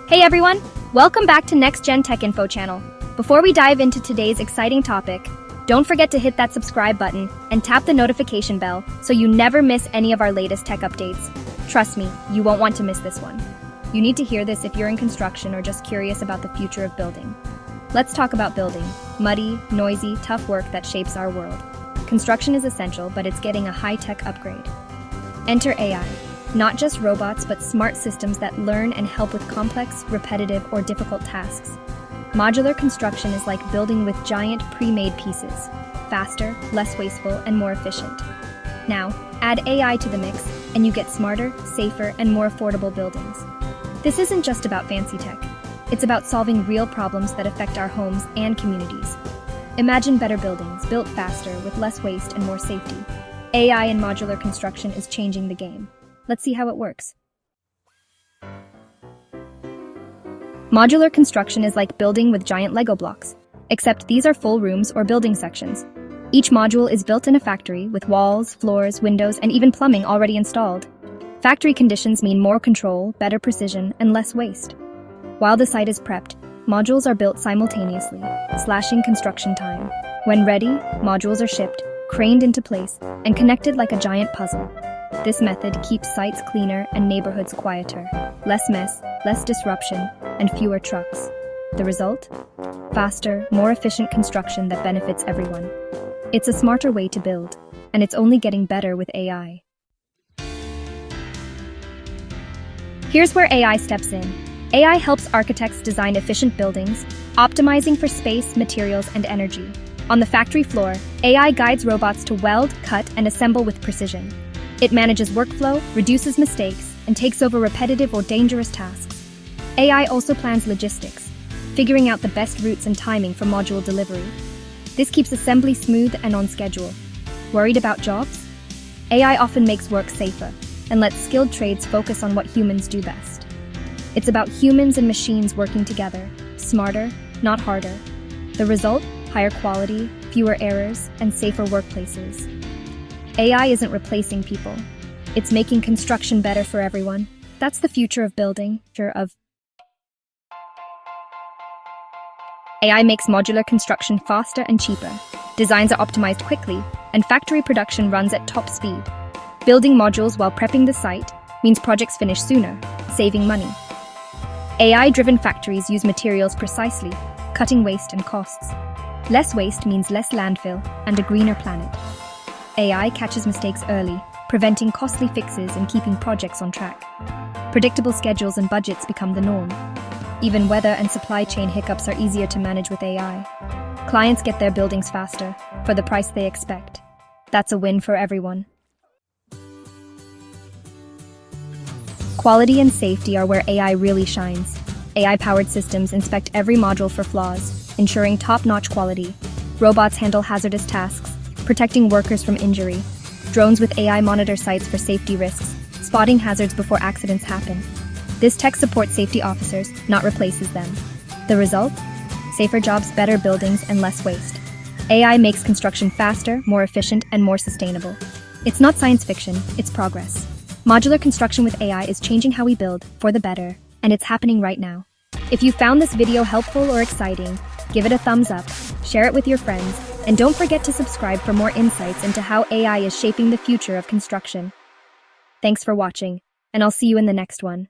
Hey everyone! Welcome back to Next Gen Tech Info channel. Before we dive into today's exciting topic, don't forget to hit that subscribe button and tap the notification bell so you never miss any of our latest tech updates. Trust me, you won't want to miss this one. You need to hear this if you're in construction or just curious about the future of building. Let's talk about building. Muddy, noisy, tough work that shapes our world. Construction is essential, but it's getting a high-tech upgrade. Enter AI. Not just robots, but smart systems that learn and help with complex, repetitive, or difficult tasks. Modular construction is like building with giant pre-made pieces. Faster, less wasteful, and more efficient. Now, add AI to the mix, and you get smarter, safer, and more affordable buildings. This isn't just about fancy tech. It's about solving real problems that affect our homes and communities. Imagine better buildings, built faster, with less waste and more safety. AI in modular construction is changing the game. Let's see how it works. Modular construction is like building with giant Lego blocks, except these are full rooms or building sections. Each module is built in a factory with walls, floors, windows, and even plumbing already installed. Factory conditions mean more control, better precision, and less waste. While the site is prepped, modules are built simultaneously, slashing construction time. When ready, modules are shipped, craned into place, and connected like a giant puzzle. This method keeps sites cleaner and neighborhoods quieter. Less mess, less disruption, and fewer trucks. The result? Faster, more efficient construction that benefits everyone. It's a smarter way to build, and it's only getting better with AI. Here's where AI steps in. AI helps architects design efficient buildings, optimizing for space, materials, and energy. On the factory floor, AI guides robots to weld, cut, and assemble with precision. It manages workflow, reduces mistakes, and takes over repetitive or dangerous tasks. AI also plans logistics, figuring out the best routes and timing for module delivery. This keeps assembly smooth and on schedule. Worried about jobs? AI often makes work safer and lets skilled trades focus on what humans do best. It's about humans and machines working together, smarter, not harder. The result? Higher quality, fewer errors, and safer workplaces. AI isn't replacing people. It's making construction better for everyone. That's the future of building. AI makes modular construction faster and cheaper. Designs are optimized quickly, and factory production runs at top speed. Building modules while prepping the site means projects finish sooner, saving money. AI-driven factories use materials precisely, cutting waste and costs. Less waste means less landfill and a greener planet. AI catches mistakes early, preventing costly fixes and keeping projects on track. Predictable schedules and budgets become the norm. Even weather and supply chain hiccups are easier to manage with AI. Clients get their buildings faster, for the price they expect. That's a win for everyone. Quality and safety are where AI really shines. AI-powered systems inspect every module for flaws, ensuring top-notch quality. Robots handle hazardous tasks, protecting workers from injury. Drones with AI monitor sites for safety risks, spotting hazards before accidents happen. This tech supports safety officers, not replaces them. The result? Safer jobs, better buildings, and less waste. AI makes construction faster, more efficient, and more sustainable. It's not science fiction, it's progress. Modular construction with AI is changing how we build, for the better, and it's happening right now. If you found this video helpful or exciting, give it a thumbs up, share it with your friends, and don't forget to subscribe for more insights into how AI is shaping the future of construction. Thanks for watching, and I'll see you in the next one.